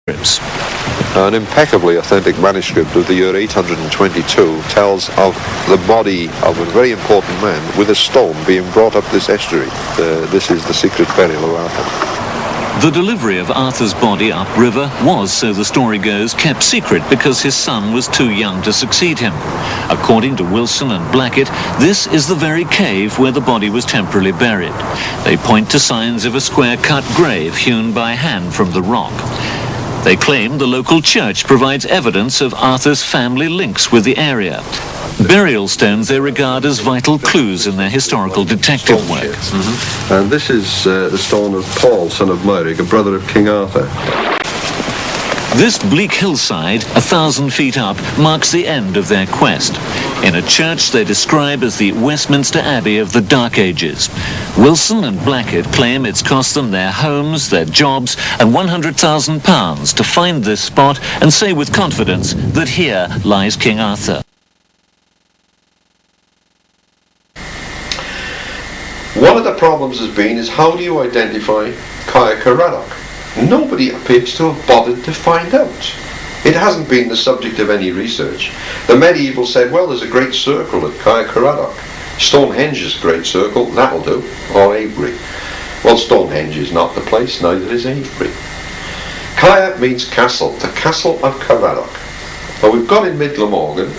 An impeccably authentic manuscript of the year 822 tells of the body of a very important man with a stone being brought up this estuary. This is the secret burial of Arthur. The delivery of Arthur's body upriver was, so the story goes, kept secret because his son was too young to succeed him. According to Wilson and Blackett, this is the very cave where the body was temporarily buried. They point to signs of a square-cut grave hewn by hand from the rock. They claim the local church provides evidence of Arthur's family links with the area. Burial stones they regard as vital clues in their historical detective work. And this is the stone of Paul, son of Myrick, a brother of King Arthur. This bleak hillside, 1,000 feet up, marks the end of their quest. In a church they describe as the Westminster Abbey of the Dark Ages. Wilson and Blackett claim it's cost them their homes, their jobs, and £100,000 to find this spot and say with confidence that here lies King Arthur. One of the problems has been is how do you identify Caer Caradoc? Nobody appears to have bothered to find out. It hasn't been the subject of any research. The medieval said, well, there's a great circle at Caer Caradoc. Stonehenge is a great circle, that'll do, or Avebury. Well, Stonehenge is not the place, neither is Avebury. Caer means castle, the castle of Caradoc. Now we've got in Mid Glamorgan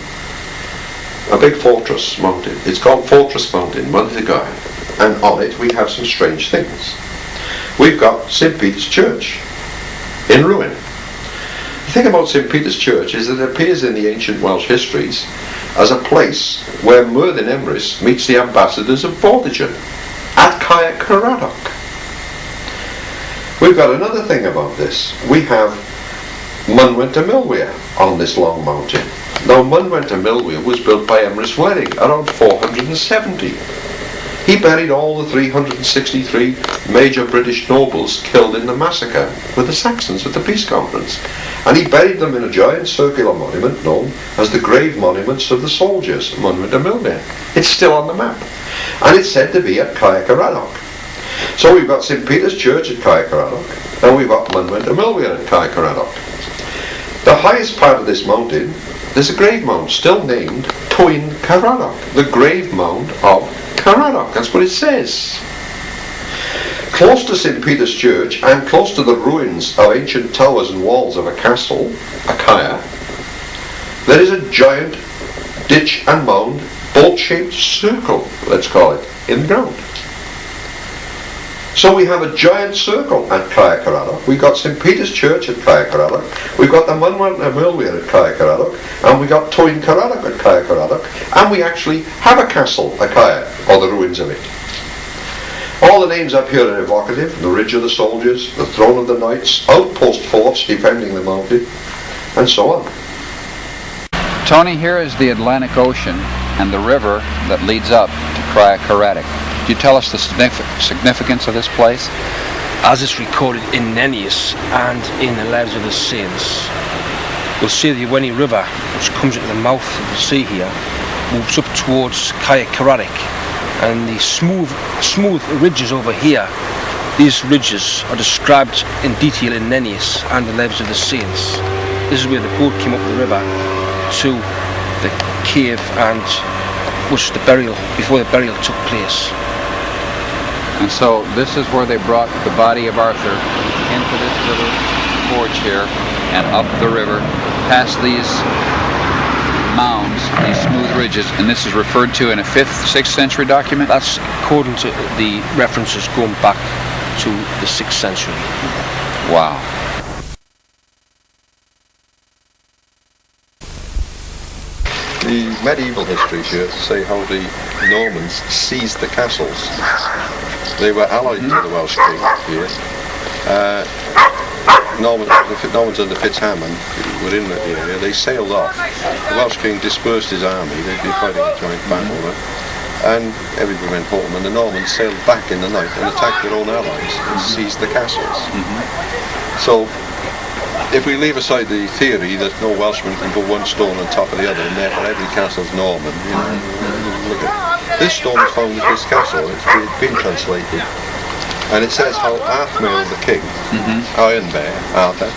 a big fortress mountain. It's called Fortress Mountain, Montegar, and on it we have some strange things. We've got St. Peter's Church in ruin. The thing about St. Peter's Church is that it appears in the ancient Welsh histories as a place where Merlin Emrys meets the ambassadors of Vortigern at Caer Caradoc. We've got another thing about this. We have Mynwent Milwyr on this long mountain. Now Mynwent Milwyr was built by Emrys Wledig around 470. He buried all the 363 major British nobles killed in the massacre with the Saxons at the peace conference. And he buried them in a giant circular monument known as the Grave Monuments of the Soldiers, Mynwent Milwyr. It's still on the map. And it's said to be at Caer Caradoc. So we've got St. Peter's Church at Caer Caradoc, and we've got Mynwent Milwyr at Caer Caradoc. The highest part of this mountain, there's a grave mound still named Twyn Caradoc, the grave mound of Caradoc, that's what it says. Close to St. Peter's Church and close to the ruins of ancient towers and walls of a castle, a Caer, there is a giant ditch and mound, bolt-shaped circle, let's call it, in the ground. So we have a giant circle at Caer Caradoc. We've got St. Peter's Church at Caer Caradoc. We've got the Mynwent Milwyr at Caer Caradoc. And we got Twyn Caradoc at Caer Caradoc. And we actually have a castle, a Caer, or the ruins of it. All the names up here are evocative. The Ridge of the Soldiers, the Throne of the Knights, outpost forts defending the mountain, and so on. Tony, here is the Atlantic Ocean and the river that leads up to Caer Caradoc. Could you tell us the significance of this place? As it's recorded in Nennius and in the Lives of the Saints, you'll see the Iweni River, which comes into the mouth of the sea here, moves up towards Caer Caradoc, and the smooth ridges over here, these ridges are described in detail in Nennius and the Lives of the Saints. This is where the boat came up the river to the cave and which the burial, before the burial took place. And so this is where they brought the body of Arthur into this little forge here and up the river, past these mounds, these smooth ridges, and this is referred to in a 5th, 6th century document? That's according to the references going back to the 6th century. Wow. The medieval histories here say how the Normans seized the castles. They were allied to the Welsh king here. The Normans under Fitzhamon were in the area. They sailed off. The Welsh king dispersed his army. They'd been fighting a joint battle there. And everybody went home, and the Normans sailed back in the night and attacked their own allies and seized the castles. So if we leave aside the theory that no Welshman can put one stone on top of the other and therefore every castle's Norman, you know, look at it. This stone is found at this castle. It's been translated And it says how Arthmail the king, Iron Bear, Arthur,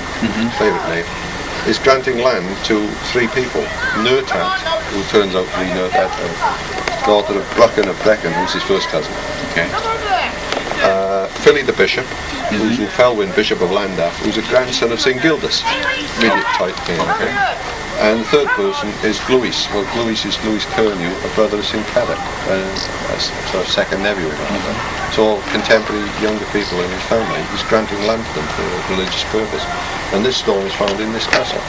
favourite name, is granting land to 3 people. Nertat, who turns out to be Nertat, daughter of Brucken of Brecon, who's his first cousin. Okay. Philly the bishop, who's Ufelwyn, Bishop of Llandaff, who's a grandson of St Gildas, immediate type king. Okay. And the third person is Glwys. Well, Glwys is Glwys Cernew, a brother of St Caddoc, a sort of second nephew of Arthur. It's all contemporary younger people in his family. He's granting land to them for a religious purpose. And this stone is found in this castle.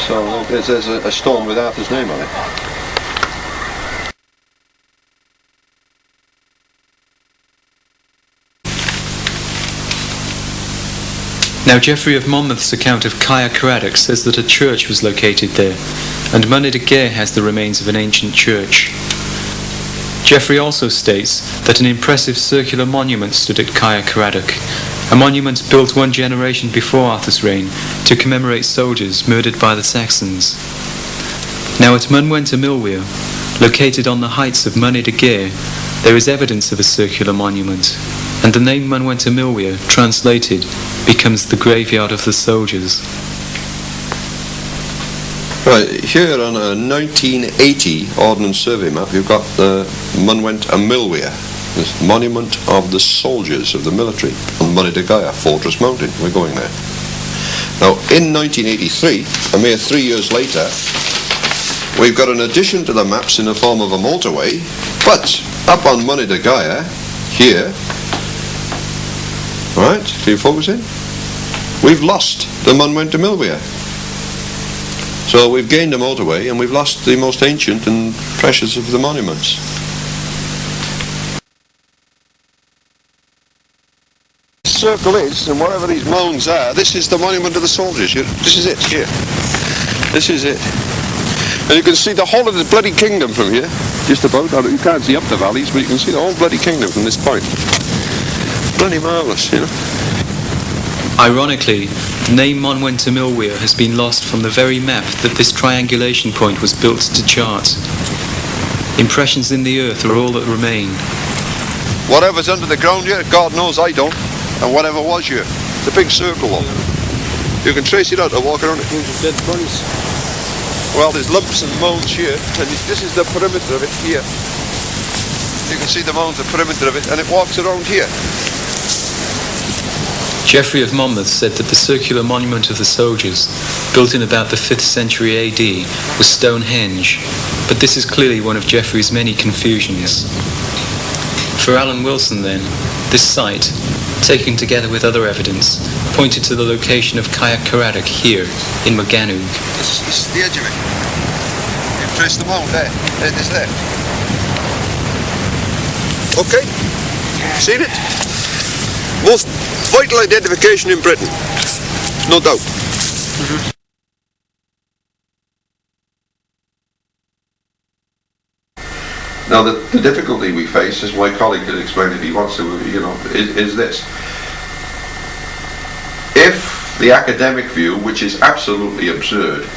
So there's a stone with Arthur's name on it. Now Geoffrey of Monmouth's account of Caer Caradoc says that a church was located there, and Mynyddig de Gaer has the remains of an ancient church. Geoffrey also states that an impressive circular monument stood at Caer Caradoc, a monument built 1 generation before Arthur's reign to commemorate soldiers murdered by the Saxons. Now at Mynwent y Milwyr, located on the heights of Mynyddig de Gaer, there is evidence of a circular monument, and the name Mynwent y Milwyr, translated, becomes the graveyard of the soldiers. Right, here on a 1980 Ordnance Survey map, you've got the Mynwent y Milwyr, this monument of the soldiers of the military on Mynyddig de Gaer, Fortress Mountain. We're going there. Now, in 1983, a mere 3 years later, we've got an addition to the maps in the form of a motorway, but up on Mynyddig de Gaer, here, right, can you focus in? We've lost the Mynwent y Milwyr. So we've gained a motorway and we've lost the most ancient and precious of the monuments. Circle is, and whatever these mounds are, this is the monument of the soldiers. This is it, here. This is it. And you can see the whole of the bloody kingdom from here, just about. You can't see up the valleys, but you can see the whole bloody kingdom from this point. Bloody marvellous, you know. Ironically, the name Mynwent y Milwyr has been lost from the very map that this triangulation point was built to chart. Impressions in the earth are all that remain. Whatever's under the ground here, God knows I don't. And whatever was here, the big circle one. You can trace it out and walk around it. Dead bodies. Well, there's lumps and mounds here, and this is the perimeter of it here. You can see the mounds, the perimeter of it, and it walks around here. Geoffrey of Monmouth said that the circular monument of the soldiers, built in about the 5th century AD, was Stonehenge, but this is clearly one of Geoffrey's many confusions. For Alan Wilson then, this site, taken together with other evidence, pointed to the location of Caer Caradoc here, in Morgannwg. This is the edge of it. You've traced the mound there. It is there. Okay? Seen it? Most vital identification in Britain. No doubt. Now the difficulty we face, as my colleague could explain if he wants to, is this. If the academic view, which is absolutely absurd,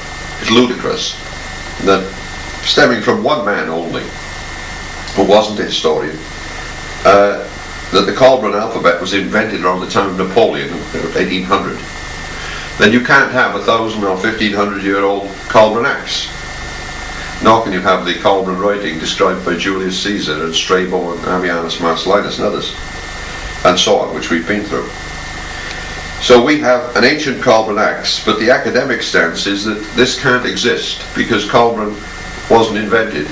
is ludicrous, that stemming from one man only, who wasn't a historian, that the Colburn alphabet was invented around the time of Napoleon, 1800, then you can't have 1,000 or 1,500-year-old Colburn axe. Nor can you have the Colburn writing described by Julius Caesar and Strabo and Ammianus Marcellinus and others, and so on, which we've been through. So we have an ancient Colburn axe, but the academic stance is that this can't exist because Colburn wasn't invented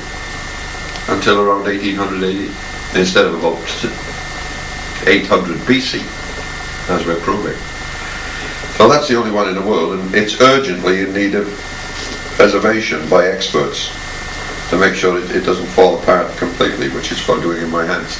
until around 1800 AD, instead of about 800 BC, as we're proving. So that's the only one in the world, and it's urgently in need of preservation by experts to make sure it doesn't fall apart completely, which is what I'm doing in my hands.